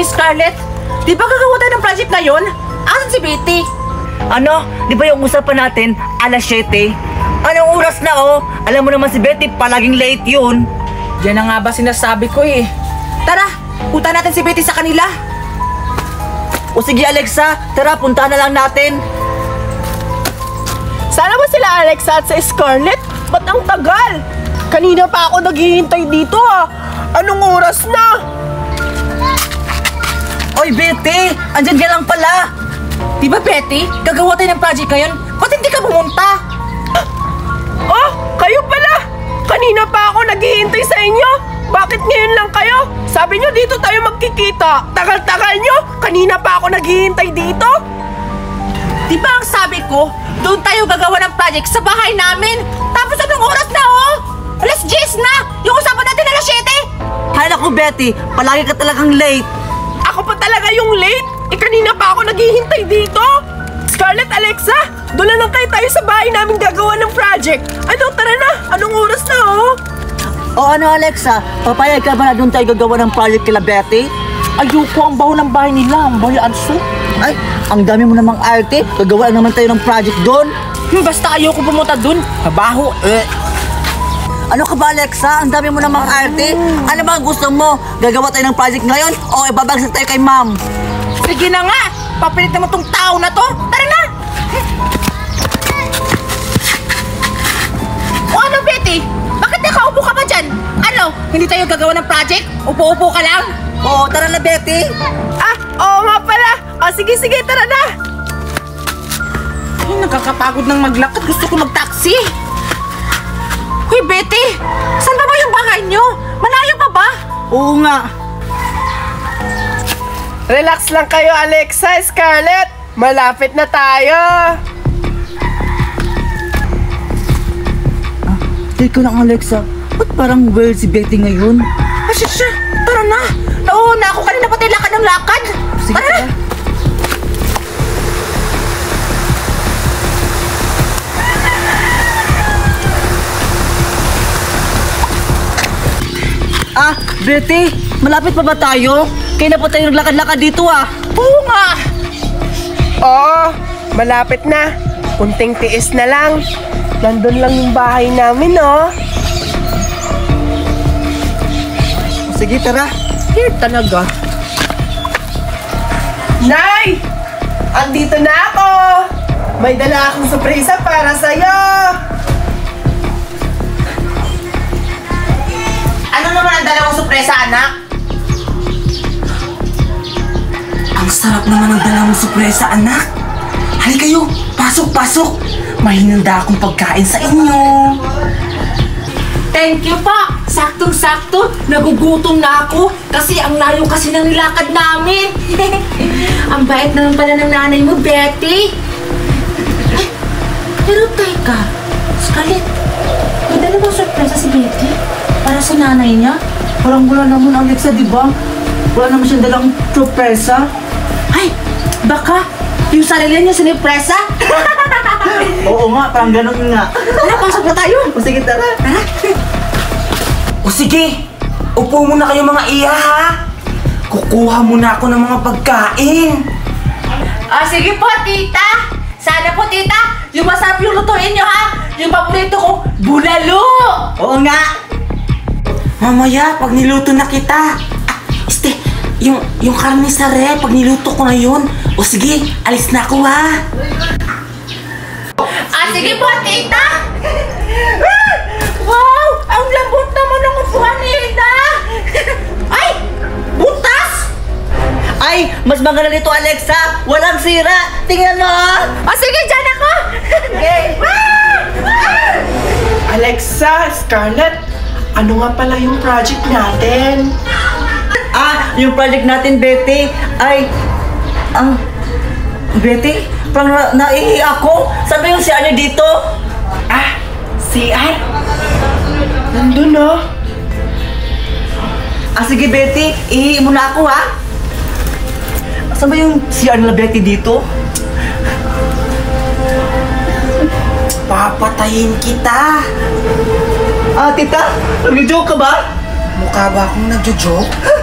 Uy, Scarlett, di ba gagawa tayo ng project ngayon? Asan si Betty? Ano? Di ba yung usapan natin, alas 7? Anong oras na oh? Alam mo naman si Betty, palaging late yun. Yan na nga ba sinasabi ko eh. Tara, punta natin si Betty sa kanila. O sige Alexa, tara punta na lang natin. Sana ba sila Alexa at sa Scarlett? Ba't ang tagal? Kanina pa ako naghihintay dito ah. Anong oras na? Oy Betty, andyan ka lang pala. Di ba Betty, gagawa tayo ng project ngayon? Ba't hindi ka pumunta? Oh, kayo pala! Kanina pa ako naghihintay sa inyo! Bakit ngayon lang kayo? Sabi nyo dito tayo magkikita. Tagal-tagal nyo! Kanina pa ako naghihintay dito! Di ba ang sabi ko, doon tayo gagawa ng project sa bahay namin? Tapos anong oras na oh? Alas 10 na! Yung usapan natin alas 7! Hay naku Betty, palagi ka talagang late. Ako pa talaga yung late? Kanina pa ako naghihintay dito! Scarlett, Alexa, doon na lang tayo sa bahay namin gagawa ng project. Ano, tara na! Anong oras na oh? O ano Alexa, papayag ka ba na doon tayo gagawa ng project kila Betty? Ayoko, ang baho ng bahay nila, ang baho anso. Ay, ang dami mo namang arte, gagawa naman tayo ng project doon. Basta ayoko pumunta doon, mabaho Ano ka ba Alexa? Ang dami mo namang arte. Ano ba gusto mo? Gagawa tayo ng project ngayon o ibabagsak tayo kay ma'am? Sige na nga! Papilit naman tong tao na to! Tara na! O ano, Betty? Bakit nakaupo ka pa dyan? Ano? Hindi tayo gagawa ng project? Upo-upo ka lang? Oo, tara na Betty. Ah, oo nga pala! O sige, tara na! Ay, nakakapagod ng maglakad. Gusto ko mag-taxi. Hoy, Betty! Saan ba yung bahay nyo? Malayo pa ba? Oo nga. Relax lang kayo, Alexa, Scarlett! Malapit na tayo! Teka lang Alexa, ba't parang weird si Betty ngayon? Ah, siya! Tara na! Nauna ako kanina pati lakad ng lakad! Sige, Tara na! Ah, Betty, malapit pa ba tayo? Kaya na pa tayo naglakad-lakad dito ah. Oo nga! Oo, malapit na. Kunting tiis na lang. Nandun lang yung bahay namin, oh. Sige, tara. Weird talaga. Nay! Andito na ako! May dala akong sorpresa para sa'yo! Ano naman ang dala mong sorpresa, anak? Ang sarap naman ng dala mong sorpresa, anak. Halika kayo, pasok. May hinanda akong pagkain sa inyo. Thank you pa! Saktong-sakto, nagugutom na ako kasi ang layo kasi ng nilakad namin. Ang bait naman pala ng nanay mo, Betty. Eh, pero teka, Scarlett, may dala bang sorpresa si Betty? Para sa nanay niya? Parang wala naman, Alexa, di ba? Wala naman siyang dalang sorpresa. Ay, baka yung sarili niya sinurpresa? Oo nga, parang ganun nga. Tara, pasok na tayo. O sige, tara. Tara. O sige, upo muna kayo mga iya ha. Kukuha muna ako ng mga pagkain. Sige po, tita. Sana po, tita, yung masarap yung lutuin nyo, ha? Yung paborito ko, bulalo. Oo nga. Mamaya, pag niluto na kita. Yung karne sa ref, pag niluto ko na yun. O sige, alis na ako ha. Sige po, tita. Wow, ang lambot naman ng upuan ni Hilda. Ay, butas. Ay, mas maganda nito, Alexa. Walang sira. Tingnan mo. Sige, dyan ako. Okay. Alexa, Scarlett, ano nga pala yung project natin? Yung project natin, Betty, ay... Betty, parang naihi ako. Saan ba yung si Anya dito? CR? Nandun, oh. Sige, Betty, ihi muna ako, ha? Saan ba yung si Anya Betty dito? Papatayin kita. Tita, nag-joke ka ba? Mukha ba akong nagjo-joke?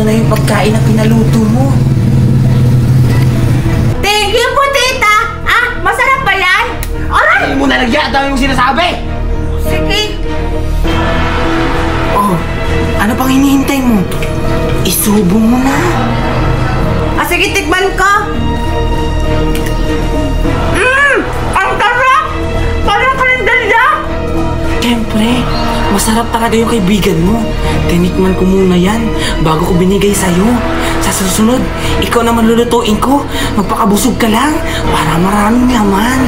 na yung pagkain na pinaluto mo. Thank you po, tita. Masarap ba yan? Aray! Hindi mo na nagyan, dami yung sinasabi! Sige. Oh, ano pang hinihintay mo? Isubo mo na. Sige, tikman ko. Ang sarap! Parang kalendalya! Siyempre, masarap talaga yung kaibigan mo. Tinikman ko muna yan bago ko binigay sa'yo. Sa susunod, ikaw naman lulutuin ko. Magpakabusog ka lang para maraming laman.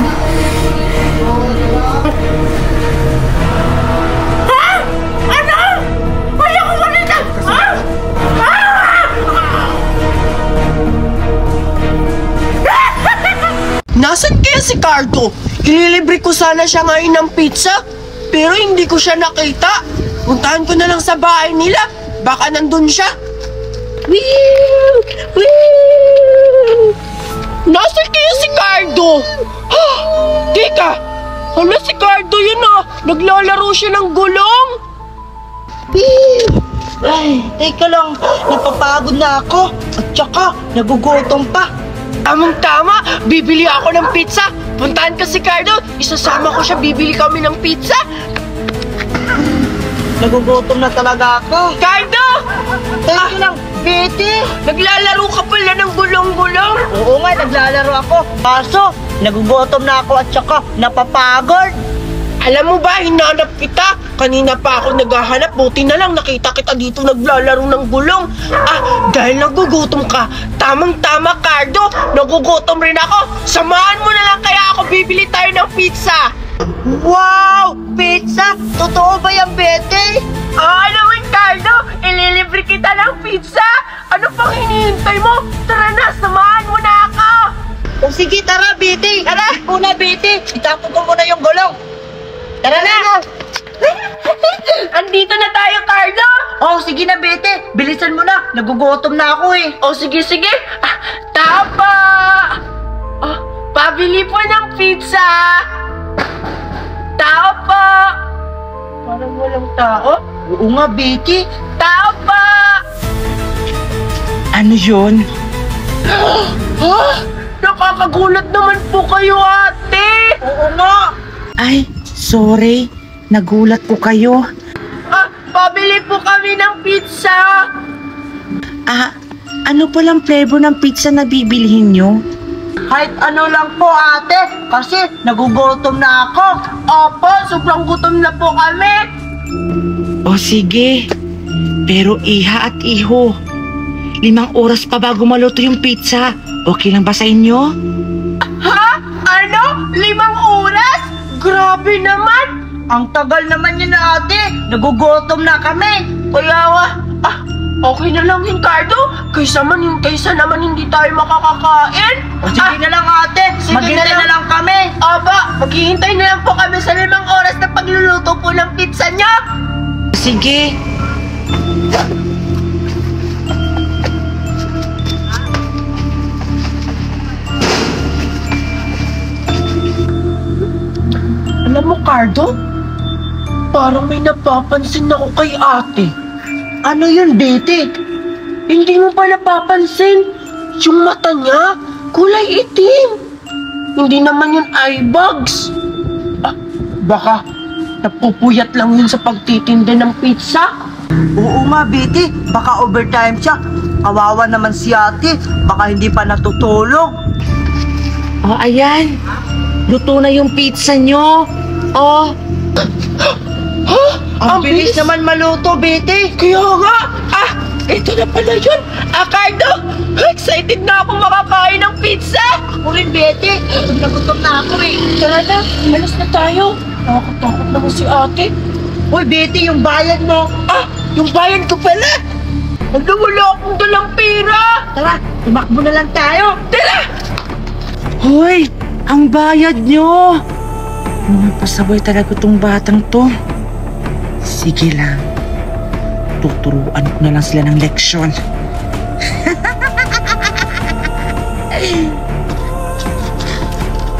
Ano? Ayaw ko manita! Nasaan kaya si Cardo? Ililibre ko sana siya ngayon ng pizza, pero hindi ko siya nakita. Puntahan ko na lang sa bahay nila. Baka nandun siya. Wee! Wee! Nasaan kaya si Cardo? Teka! Hala, si Cardo yun Naglalaro siya ng gulong. Ay, teka lang. Napapagod na ako. At saka, nagugutom pa. Tamang-tama, bibili ako ng pizza. Puntahan ka si Cardo, isasama ko siya, bibili kami ng pizza. Nagugutom na talaga ako. Cardo! Teka lang, Betty. Naglalaro ka pala ng gulong-gulong. Oo nga, naglalaro ako. Kaso, nagugutom na ako at saka napapagod. Alam mo ba, hinanap kita. Kanina pa ako naghahanap, buti na lang nakita kita dito naglalaro ng gulong. Dahil nagugutom ka, tamang-tama Cardo, nagugutom rin ako. Samahan mo na lang kaya ako, bibili tayo ng pizza. Wow! Pizza? Totoo ba yan, Betty? Naman Cardo, ililibre kita ng pizza. Ano pang hinihintay mo? Tara na, samahan mo na ako. O sige, tara, Betty. Tara, una, Betty. Itapon ko muna yung gulong. Tara na! Andito na tayo, Carlo! Oh, sige na, Betty. Bilisan mo na. Nagugutom na ako eh. O, sige. Tapa! Pabili po ng pizza! Tao po! Parang walang tao. Oo nga, Betty. Tao po! Ano yun? Nakakagulat naman po kayo, ate! Oo nga. Ay, sorry. Nagulat ko kayo. Pabili po kami ng pizza! Ano palang flavor ng pizza na bibilhin nyo? Kahit ano lang po, ate. Kasi nagugutom na ako. Opo, sobrang gutom na po kami! O sige. Pero iha at iho, 5 oras pa bago maluto yung pizza. Okay lang ba sa inyo? Ha? Ano? 5 oras? Grabe naman! Ang tagal naman yun, ate. Nagugutom na kami. Kaya okay na lang yun, Cardo. Kaysa naman hindi tayo makakakain. O sige na lang, ate. Sige Maghintay na lang kami. Aba, maghihintay na lang po kami sa 5 oras na pagluluto po ng pizza niya. Sige. Alam mo, Cardo, parang may napapansin ako kay ate. Ano yun, Betty? Hindi mo pa napapansin? Yung mata niya, kulay itim. Hindi naman yun eye bags. Baka napupuyat lang yun sa pagtitinda ng pizza. Oo nga, Betty. Baka overtime siya. Kawawa naman si ate. Baka hindi pa natutulog. Oh, ayan. Luto na yung pizza nyo. Oh. Ang bilis naman maluto, Betty. Kaya nga, ito na pala yun. Cardo, excited na ako makakain ng pizza. Ako rin, Betty. Gutom na ako eh. Tara na, alas na tayo. Nakakatakot naman si ate. Uy, Betty, yung bayad mo. Yung bayan ko pala. Wala akong dalang pera. Tara, tumakbo na lang tayo. Tara! Hoy, ang bayad nyo. Pasaway talaga tong batang to. Sige lang. Tuturuan ko na lang sila ng leksyon.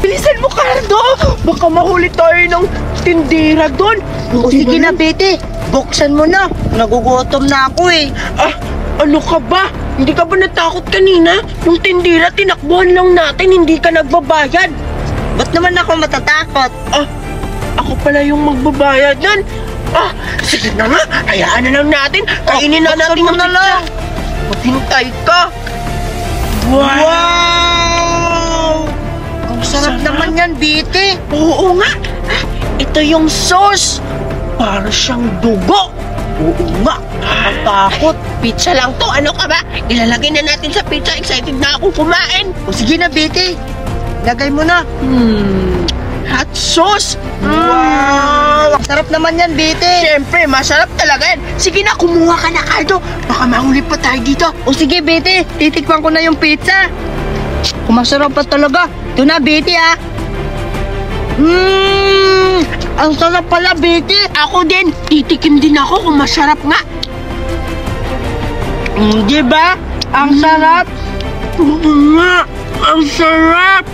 Bilisan mo, Cardo! Baka mahuli tayo ng tindera doon. O sige na, Betty. Buksan mo na. Nagugutom na ako eh. Ano ka ba? Hindi ka ba natakot kanina? Yung tindira, tinakbuhan lang natin, hindi ka nagbabayad. Ba't naman ako matatakot? Ako pala yung magbabayad yan. Sige na nga, hayaan na lang natin. Kainin na natin mo na lang. Maghintay ka. Wow! Ang sarap naman yan, Biti. Oo nga. Ito yung sauce. Para siyang dugo. Oo nga. Nakakatakot. Pizza lang to. Ano ka ba? Ilalagay na natin sa pizza. Excited na akong kumain. O sige na, Biti. Lagay mo na. Hot sauce. Wow! Ang sarap naman yan, Biti. Siyempre, masarap talaga yan. Sige na, kumuha ka na, Cardo. Baka mahuli pa tayo dito. O sige, Biti. Titikman ko na yung pizza. Kung masarap pa talaga. Ito na, Biti, ha. Ang sarap pala, Biti. Ako din. Titikim din ako kung masarap nga. Di ba? Ang sarap. Oo nga. Ang sarap.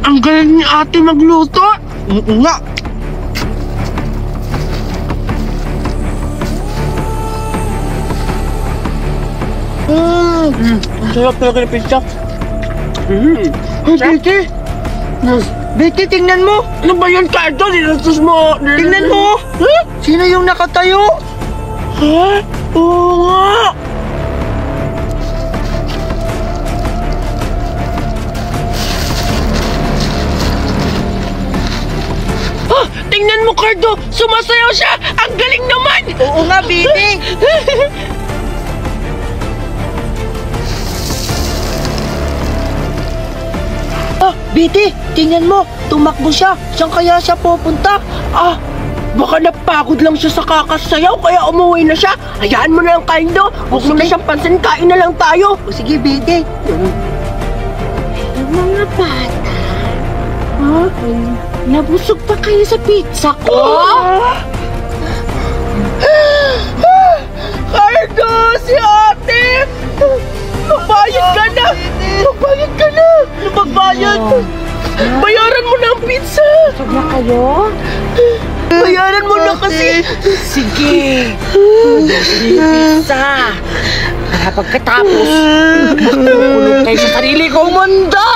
Ang galing ni ate magluto. Oo nga. Ang sarap talaga ng pizza. Biti. Biti, tingnan mo. Ano ba yan, Cardo? Dinastos mo. Tingnan mo. Sino yung nakatayo? Ha? Oo nga. Tingnan mo, Cardo! Sumasayaw siya! Ang galing naman! Oo nga, Biti. Biti, tingnan mo. Tumakbo siya. Saan kaya siya pupunta? Baka napagod lang siya sa kakasayaw kaya umuwi na siya. Hayaan mo na lang, Cardo. Huwag mo na siyang pansin. Kain na lang tayo. O sige, Biti. Yung mga bata, nabusog pa kayo sa pizza ko? Cardo, si ate! Magbayad ka na! Magbayad ka na! Magbayad! Bayaran mo na ang pizza! Busog na kayo? Bayaran mo na kasi! Sige! Ubusin yung pizza! Para pagkatapos, makulong kayo sa sarili kong mundo!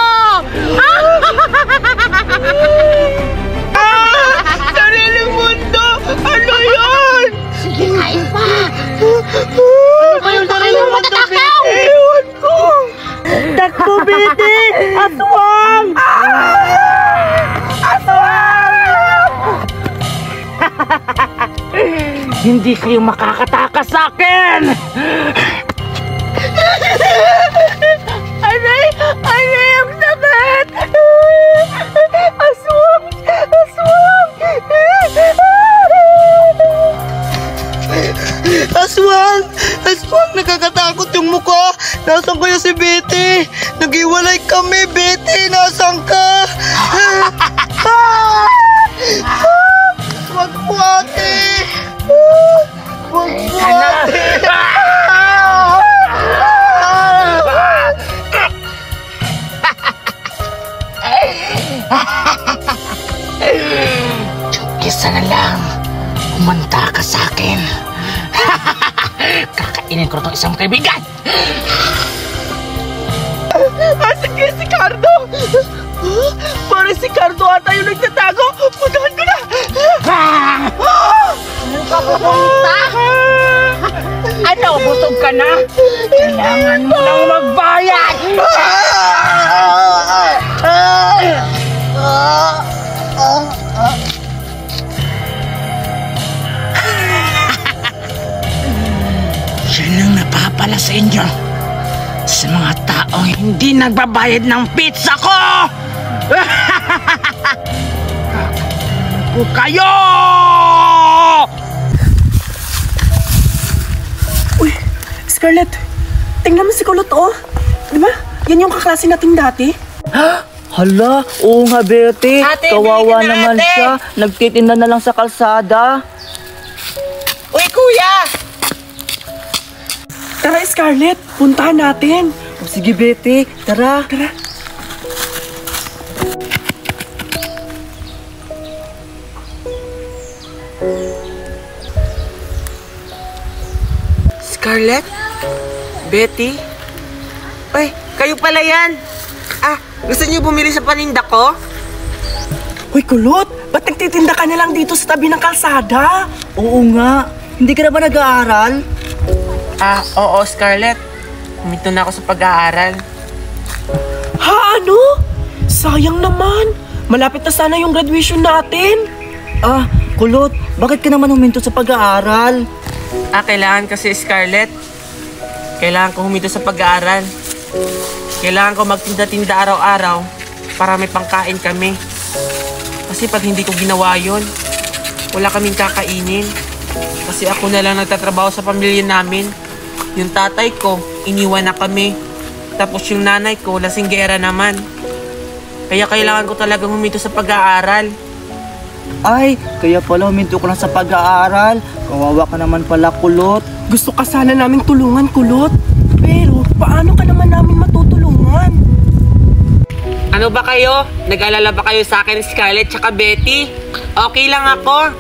Sariling mundo! Ano yun? Sige, kain pa! Ano ba yung sariling mundo, Biti? Ewan ko! Takbo, Biti! Aswang! Hindi kayo makakatakas sa akin! Aray! Aray! Ang sakit! Aswang! Aswang! Aswang! Aswang! Nakakatakot yung mukha! Nasaan kaya si Biti? Nag-iwalay kami, Biti! Nasaan ka? Wag po, ate! Wag po, ate! Kisa na lang, kumanta ka sa akin. Kakainin ko itong isang kaibigan. Sige, si Cardo! Parang si Cardo ata yung nagtatago! Puntahan ko na! Ano ka pupunta? Ano, busog ka na? Kailangan mo lang magbayad! Yan ang napapala sa inyo sa mga taong hindi nagbabayad ng pizza ko! Ko kayo! Uy, Scarlett, tingnan mo si Kulot, oh. Diba? Yan yung kaklase natin dati. Hala, oo nga, Betty. Ate, Kawawa bili ka na, naman ate. siya. Nagtitinda na lang sa kalsada. Uy, kuya! Tara, Scarlett, puntahan natin. O sige, Betty. Tara. Tara. Scarlett? Betty? Uy, kayo pala yan. Gusto niyo bumili sa paninda ko? Hoy, Kulot! Ba't nagtitinda ka na lang dito sa tabi ng kalsada? Oo nga. Hindi ka na ba nag-aaral? Oo, Scarlett. Huminto na ako sa pag-aaral. Ha, ano? Sayang naman. Malapit na sana yung graduation natin. Kulot, bakit ka naman huminto sa pag-aaral? Kailangan kasi, Scarlett. Kailangan ko huminto sa pag-aaral. Kailangan ko magtinda-tinda araw-araw para may pangkain kami. Kasi pag hindi ko ginawa yun, wala kaming kakainin. Kasi ako na lang nagtatrabaho sa pamilya namin. Yung tatay ko, iniwan na kami. Tapos yung nanay ko, lasinggera naman. Kaya kailangan ko talagang huminto sa pag-aaral. Ay, kaya pala huminto ka na sa pag-aaral. Kawawa ka naman pala, Kulot. Gusto ka sana naming tulungan, Kulot. Pero, paano ka naman namin matutulungan? Ano ba kayo? Nag-alala ba kayo sa akin, Scarlett tsaka Betty? Okay lang ako.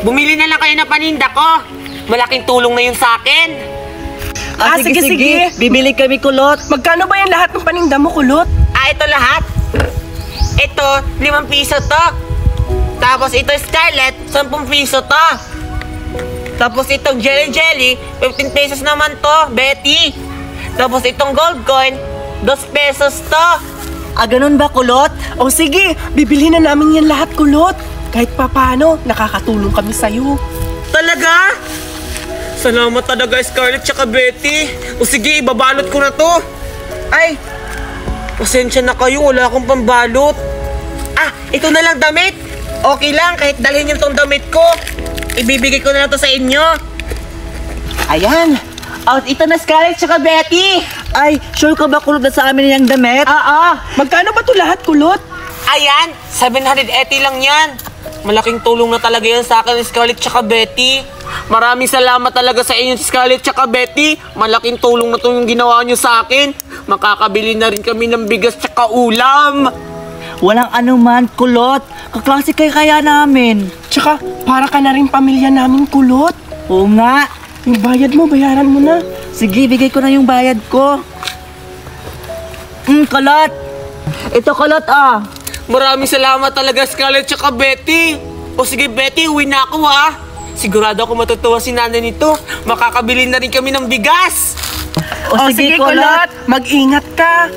Bumili na lang kayo ng paninda ko. Malaking tulong na yun sa akin. Sige. Bibili kami, Kulot. Magkano ba yan lahat ng paninda mo, Kulot? Ito lahat. Ito, 5 piso to. Tapos ito, Scarlett, 10 piso to. Tapos itong jelly, 15 pesos naman to, Betty. Tapos itong gold coin, 2 pesos to. Ganun ba, Kulot? O sige, bibili na namin yan lahat, Kulot. Kahit papano, nakakatulong kami sa'yo. Talaga? Salamat talaga, Scarlett tsaka Betty. O sige, ibabalot ko na to. Ay, pasensya na kayo, wala akong pambalot. Ito na lang damit. Okay lang, kahit dalhin niyo tong damit ko. Ibibigay ko na lang to sa inyo. Ayan. Ito na, Scarlett tsaka Betty. Ay, sure ka ba, Kulot, na sa amin yung damit? Magkano ba to lahat, Kulot? Ayan, 780 lang yan. Malaking tulong na talaga yan sa akin, Scarlett tsaka Betty. Maraming salamat talaga sa inyo, Scarlett tsaka Betty. Malaking tulong na itong ginawa nyo sa akin. Makakabili na rin kami ng bigas tsaka ulam. Walang anuman, Kulot. Kaklase kaya namin. Tsaka, para ka na rin pamilya namin, Kulot. Oo nga. Yung bayad mo, bayaran mo na. Sige, bigay ko na yung bayad ko. Kulot. Ito, Kulot, Maraming salamat talaga, Scarlett tsaka Betty. O sige, Betty, uwi na ako, ha. Sigurado ako matutuwa si nanay nito. Makakabili na rin kami ng bigas. O sige, Kulot. Mag-ingat ka.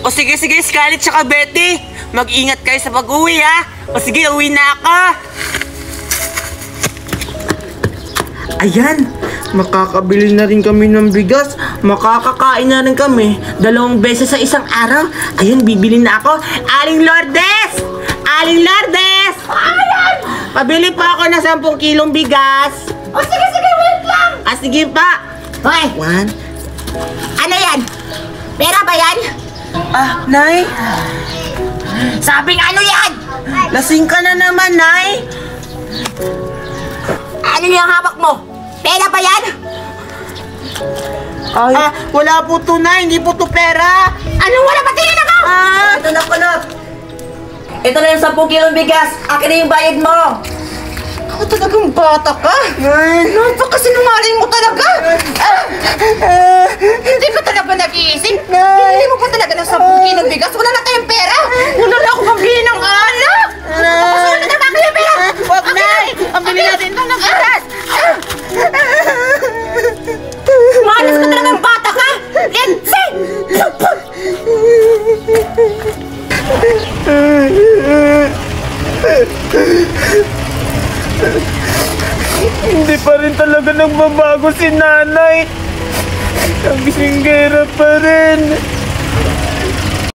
O sige, Scarlett tsaka Betty. Mag-ingat kayo sa pag-uwi, ha. O sige, uwi na ako. Ayan, makakabili na rin kami ng bigas. Makakakain na rin kami 2 beses sa isang araw. Ayan, bibili na ako. Aling Lourdes! Aling Lourdes! Ayan! Pabili pa ako ng 10 kilong bigas. O sige, wait lang! Sige pa. Hoy, 1. ano yan? Pera ba yan? Nay, Sabing ano yan? lasing ka na naman, Nay. Ano yung hawak mo? Pera ba yan? Wala po to, Nay. Hindi po to pera. Anong wala ba tingin ako? Ito na, Kulot. Ito na yung 10 kilong bigas. Akin na yung bayad mo. Ako talagang bata ka. Napakasinungaling mo talaga. Hindi ka talaga nag-iisip. Hindi mo pa talaga ng 10 kilong bigas. Wala na tayong pera. Wala na ako pambili ng alak. Pasulit na naman yung pera. Wag, Nay. Ang bili natin ito ng bigas. Malas ka talagang bata ka. Lindsay! Hindi pa rin talaga nagbabago si nanay. Ang singgera pa rin.